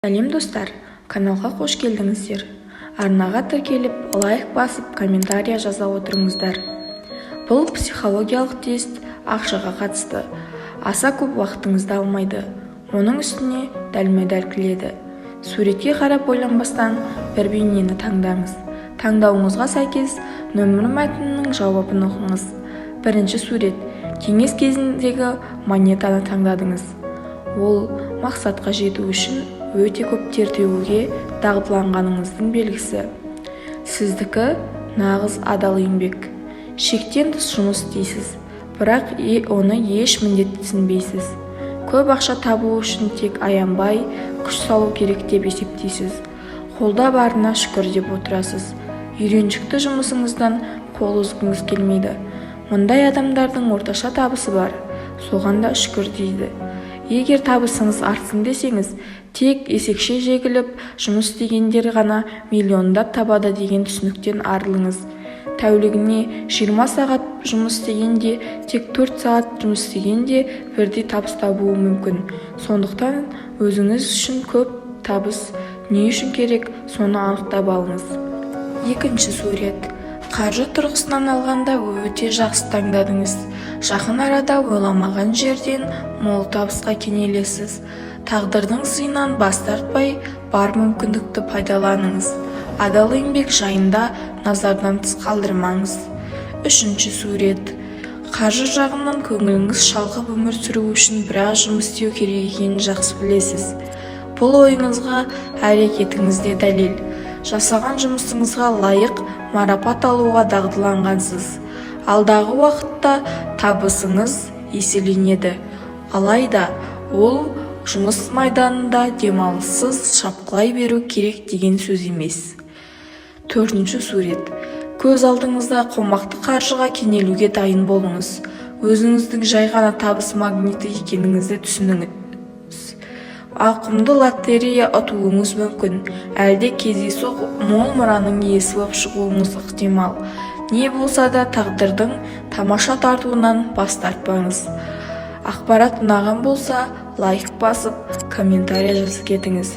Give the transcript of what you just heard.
Сәлем достар, каналға қош келдіңіздер. Арнаға тіркеліп, лайк басып, комментария жаза отырыңыздар. Бұл психологиялық тест ақшаға қатысты. Аса көп вақытыңызды алмайды. Оның үстіне дәлме-дәл келеді. Суретке қарап ойланбастан бір бейнені таңдаңыз. Таңдауыңызға сәйкес нөмір мәтінінің жауабын оқыңыз. Бірінші сурет. Кеңес кезіндегі монетаны таңдадыңыз. Ол мақсатқа жету үшін өте көп тер төгуге дағдыланғаныңыздың белгісі. Сіздікі нағыз адал еңбек. Шектен тыс жұмыс істейсіз, бірақ оны еш міндеттенбейсіз. Көп ақша табу үшін тек аянбай, күш салу керек деп есептейсіз. Қолда барына шүкір деп отырасыз. Үйреншікті жұмысыңыздан қол үзгіңіз келмейді. Мұндай адамдардың орташа табысы бар, соған да шүкір дейді. Егер табысыңыз артсын десеңіз, тек есекше жегіліп жұмыс істегендер ғана миллиондап табады деген түсініктен арылыңыз. Тәулігіне 20 сағат жұмыс істегенде, тек 4 сағат жұмыс істегенде бірдей табыс табуы мүмкін. Сондықтан өзіңіз үшін көп табыс не үшін керек, соны анықтап алыңыз. Екінші сурет. Қаржы тұрғысынан алғанда өте жақсы таңдадыңыз. Жақын арада ойламаған жерден мол табысқа кенелесіз. Тағдырдың сыйынан бас тартпай, бар мүмкіндікті пайдаланыңыз. Адал еңбек жайында назардан тыс қалдырмаңыз. Үшінші сурет. Қаржы жағынан көңіліңіз шалқып өмір сүру үшін біраз жұмыс істеу керек екенін жақсы білесіз. Бұл ойыңызға әрекетіңізде дәлел. Жасаған жұмысыңызға лайық марапат алуға дағдыланғансыз. Алдағы уақытта табысыңыз еселенеді. Алайда ол жұмыс майданында демалыссыз шапқылай беру керек деген сөз емес. Төртінші сурет. Көз алдыңызда қомақты қаржыға кенелуге дайын болыңыз. Өзіңіздің жай ғана табыс магниті екеніңізді түсініңіз. Ауқымды лотерея ұтуыңыз мүмкін, әлде кездейсоқ мол мұраның иесі болып шығуыңыз ықтимал. Не болса да тағдырдың тамаша тартуынан бас тартпаңыз. Ақпарат ұнаған болса, лайк басып, комментария жазып кетіңіз.